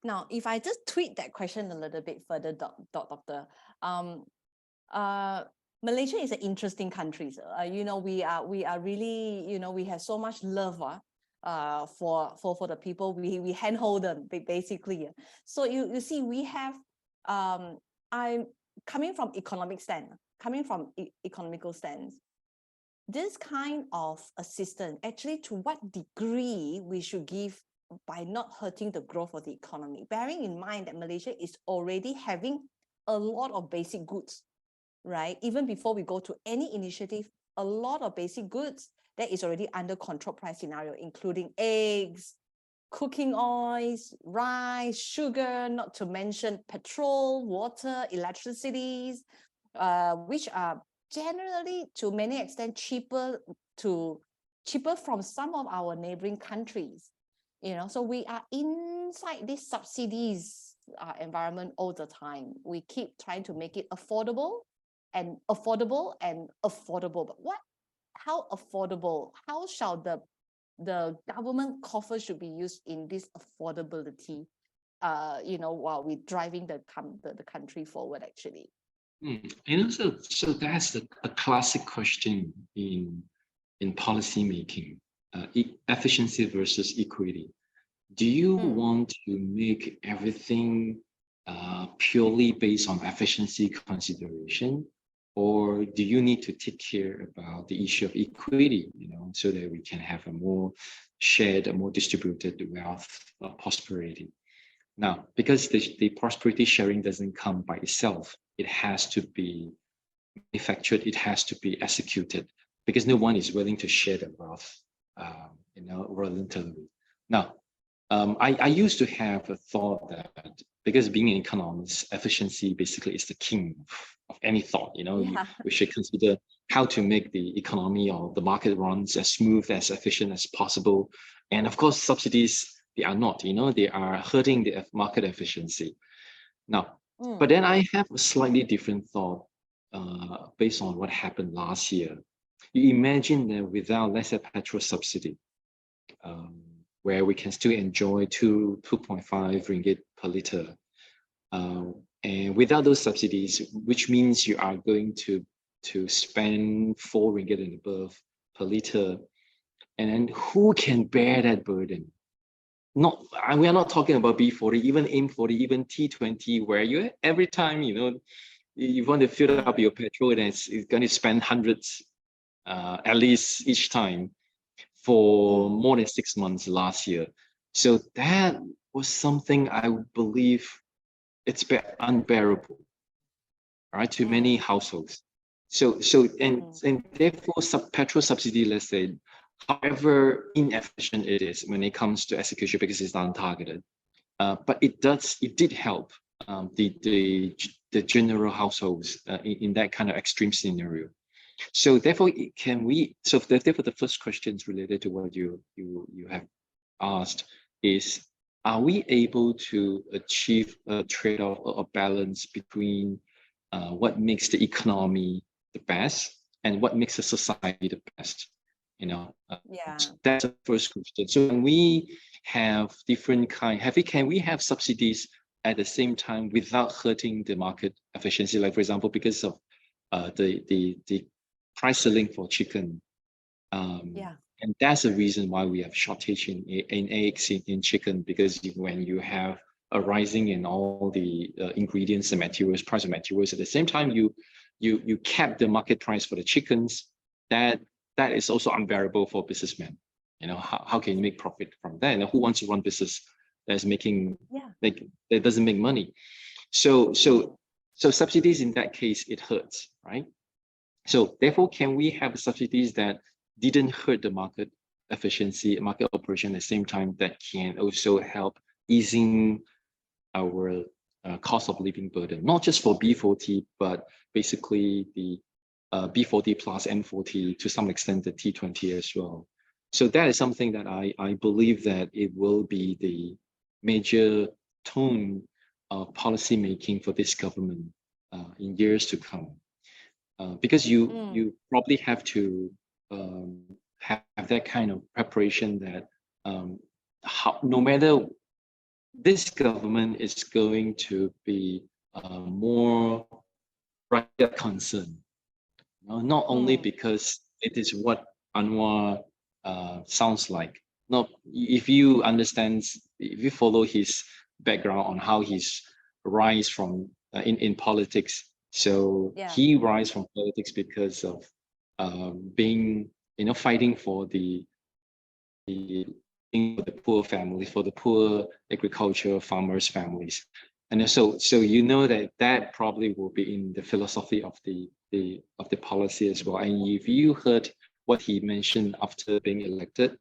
Now, if I just tweak that question a little bit further, doctor, Malaysia is an interesting country. We are really, we have so much love for the people. We handhold them basically. So you see, we have I'm coming from economical stance. This kind of assistance, actually, to what degree we should give by not hurting the growth of the economy, bearing in mind that Malaysia is already having a lot of basic goods, right? Even before we go to any initiative, a lot of basic goods that is already under control price scenario, including eggs, cooking oils, rice, sugar, not to mention petrol, water, electricities, which are generally to many extent cheaper from some of our neighboring countries. So we are inside this subsidies environment all the time. We keep trying to make it affordable. But how affordable? How shall the government coffer should be used in this affordability? While we're driving the country forward, actually. So that's a classic question in policy making, efficiency versus equity. Do you want to make everything purely based on efficiency consideration, or do you need to take care about the issue of equity, so that we can have a more shared, a more distributed wealth prosperity? Now, because the prosperity sharing doesn't come by itself, it has to be manufactured, it has to be executed, because no one is willing to share the wealth, voluntarily. Now, I used to have a thought that because being an economist, efficiency basically is the king of any thought. We should consider how to make the economy or the market runs as smooth, as efficient as possible. And of course, subsidies, they are not, they are hurting the market efficiency. Now, but then I have a slightly different thought based on what happened last year. You imagine that without, let's say, petrol subsidy, where we can still enjoy 2.5 ringgit per liter. And without those subsidies, which means you are going to spend 4 ringgit and above per liter. And then who can bear that burden? We are not talking about B40, even M40, even T20, where every time, you want to fill up your petrol, and it's going to spend hundreds at least each time for more than 6 months last year. So that was something I believe it's unbearable, right, to many households. And therefore, petrol subsidy, let's say, however inefficient it is when it comes to execution because it's untargeted, but it did help the general households in that kind of extreme scenario. So therefore, therefore, the first question is related to what you have asked is, are we able to achieve a trade-off or a balance between what makes the economy the best and what makes the society the best? So that's the first question. So when we have different can we have subsidies at the same time without hurting the market efficiency? Like, for example, because of the price ceiling for chicken, and that's the reason why we have shortage in eggs, in chicken, because when you have a rising in all the ingredients and price of materials, at the same time you cap the market price for the chickens, that is also unbearable for businessmen. How can you make profit from that? And who wants to run business that's that doesn't make money? So subsidies in that case, it hurts, right? So therefore, can we have subsidies that didn't hurt the market efficiency, market operation at the same time, that can also help easing our cost of living burden, not just for B40, but basically the B40 plus M40, to some extent the T20 as well. So that is something that I believe that it will be the major tone of policy making for this government in years to come. Because you probably have to have that kind of preparation that no matter this government is going to be more rakyat concerned. Not only because it is what Anwar sounds like. Not if you understand, if you follow his background on how he's rise from in politics. So Yeah. he rise from politics because of being, fighting for the poor families, for the poor agricultural farmers' families. And so that probably will be in the philosophy of the policy as well. And if you heard what he mentioned after being elected,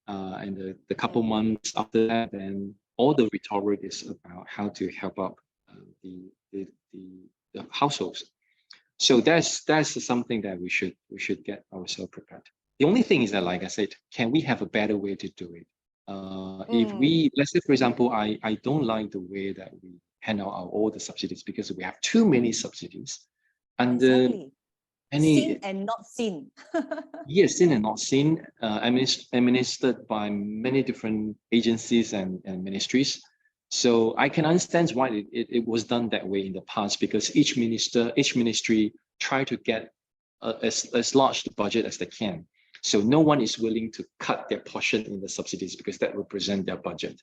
and the couple months after that, then all the rhetoric is about how to help out the households. So that's something that we should get ourselves prepared. The only thing is that, like I said, can we have a better way to do it? If we, let's say, for example, I don't like the way that we hand out all the subsidies because we have too many subsidies. And Exactly. any Seen and not seen. yes, seen and not seen, administered by many different agencies and ministries. So I can understand why it was done that way in the past, because each ministry try to get as large the budget as they can. So no one is willing to cut their portion in the subsidies because that represent their budget.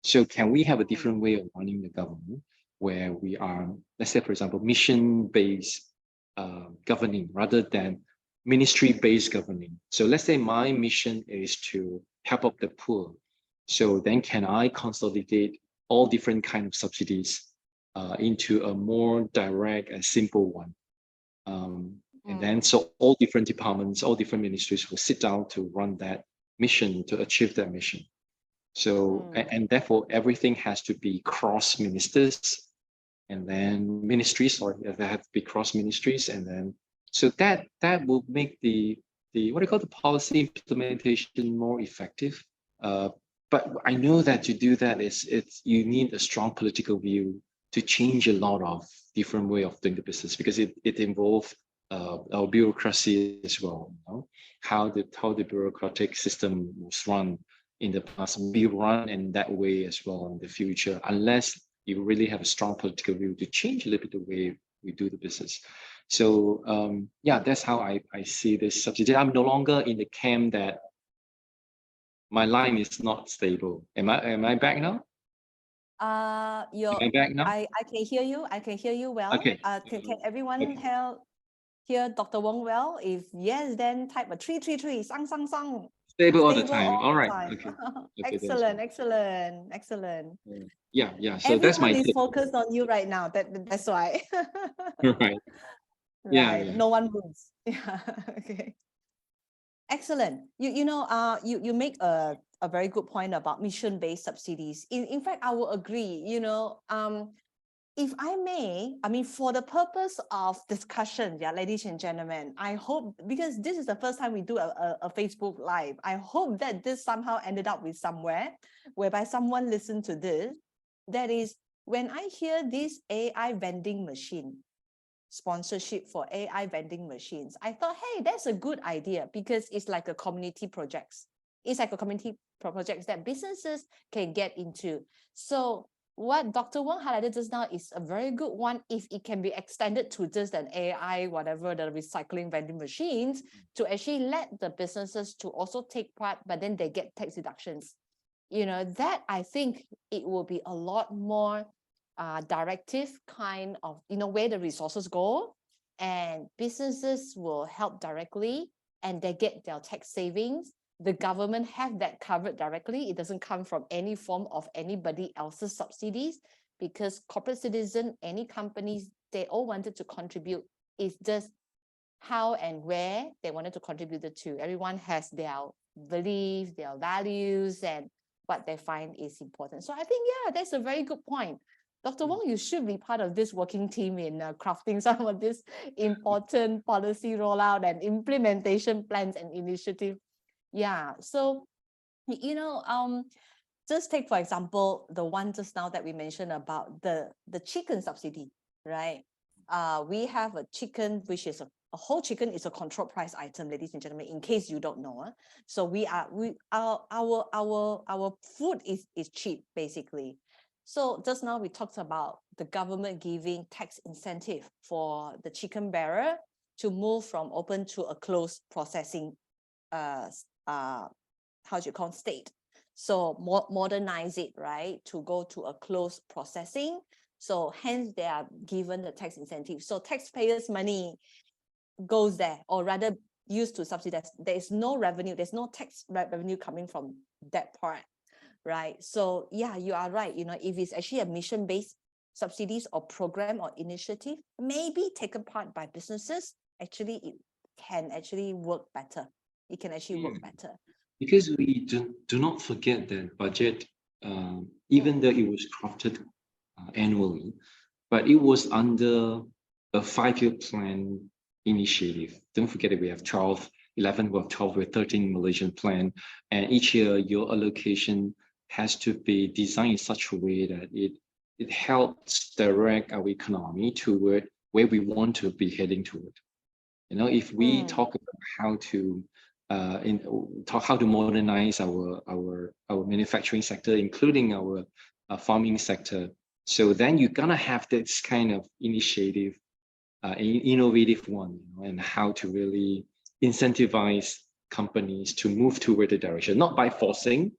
So can we have a different way of running the government where we are, let's say, for example, mission-based governing rather than ministry-based governing? So let's say my mission is to help out the poor. So then can I consolidate all different kind of subsidies into a more direct and simple one? And then so all different departments, all different ministries will sit down to run that mission, to achieve that mission. So, and therefore everything has to be cross ministers and then ministries, or they have to be cross ministries. And then, so that will make the what do you call the policy implementation more effective. But I know that to do that you need a strong political view to change a lot of different way of doing the business, because it involves our bureaucracy as well. How the bureaucratic system was run in the past will be run in that way as well in the future, unless you really have a strong political view to change a little bit the way we do the business. So yeah, that's how I see this subsidy. I'm no longer in the camp that my line is not stable. Am I back now? Am I back now? I can hear you. I can hear you well. Okay. Can everyone hear Dr. Wong well? If yes, then type a 333 sang sang sang. Stable all the time. All right. Okay. Excellent, excellent, excellent. Yeah. So that's my everyone is tip. focused on you right now. That's why. Right. Yeah. No one moves. Yeah. Okay. Excellent. You make a very good point about mission-based subsidies. In fact, I will agree. If I may, I mean, for the purpose of discussion, yeah, ladies and gentlemen, I hope, because this is the first time we do a Facebook Live, I hope that this somehow ended up with somewhere whereby someone listened to this. That is, when I hear this AI vending machine, sponsorship for AI vending machines, I thought, hey, that's a good idea, because it's like a community projects. It's like a community projects that businesses can get into. So what Dr. Wong highlighted just now is a very good one if it can be extended to just an AI, whatever, the recycling vending machines, to actually let the businesses to also take part, but then they get tax deductions. That I think it will be a lot more directive kind of, where the resources go, and businesses will help directly and they get their tax savings. The government have that covered directly. It doesn't come from any form of anybody else's subsidies, because corporate citizen, any companies, they all wanted to contribute. It's just how and where they wanted to contribute it to. Everyone has their beliefs, their values, and what they find is important. So I think, yeah, that's a very good point. Dr. Wong, you should be part of this working team in crafting some of this important policy rollout and implementation plans and initiative. Yeah, so, just take, for example, the one just now that we mentioned about the chicken subsidy, right? We have a chicken, which is a whole chicken is a control price item, ladies and gentlemen, in case you don't know. So our food is cheap, basically. So just now we talked about the government giving tax incentive for the chicken bearer to move from open to a closed processing how do you call state. So modernize it, right, to go to a closed processing. So hence they are given the tax incentive. So taxpayers' money goes there, or rather used to subsidize. There is no revenue, there's no tax revenue coming from that part, right? So yeah, you are right. If it's actually a mission-based subsidies or program or initiative, maybe taken part by businesses, actually it can actually work better. It can actually work better. Because we do not forget that budget, even though it was crafted annually, but it was under a 5-year plan initiative. Don't forget that we have 12, 11, we have 12, we have 13 Malaysian plan, and each year your allocation has to be designed in such a way that it helps direct our economy toward where we want to be heading toward. If we talk about how to how to modernize our manufacturing sector, including our farming sector. So then you're gonna have this kind of initiative, innovative one, and how to really incentivize companies to move toward the direction, not by forcing,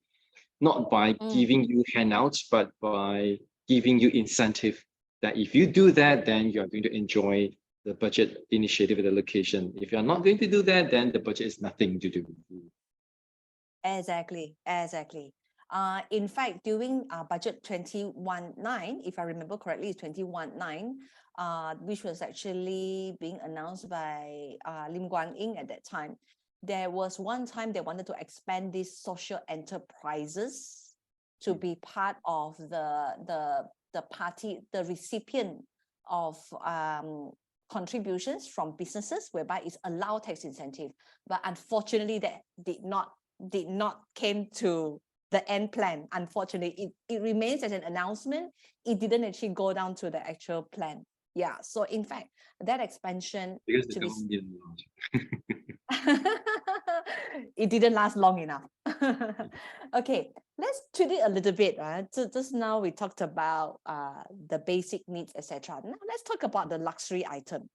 not by giving you handouts, but by giving you incentive that if you do that, then you are going to enjoy the budget initiative at the location. If you're not going to do that, then the budget is nothing to do with you. Exactly. In fact, during budget 21-9, if I remember correctly, it's 21-9, which was actually being announced by Lim Guan Eng at that time. There was one time they wanted to expand these social enterprises to be part of the recipient of contributions from businesses, whereby it's allowed tax incentive. But unfortunately, that did not came to the end plan. Unfortunately, it remains as an announcement. It didn't actually go down to the actual plan. Yeah. So in fact, that expansion because the government didn't launch. It didn't last long enough. Okay, let's treat it a little bit. So just now we talked about the basic needs, etc. Now let's talk about the luxury item.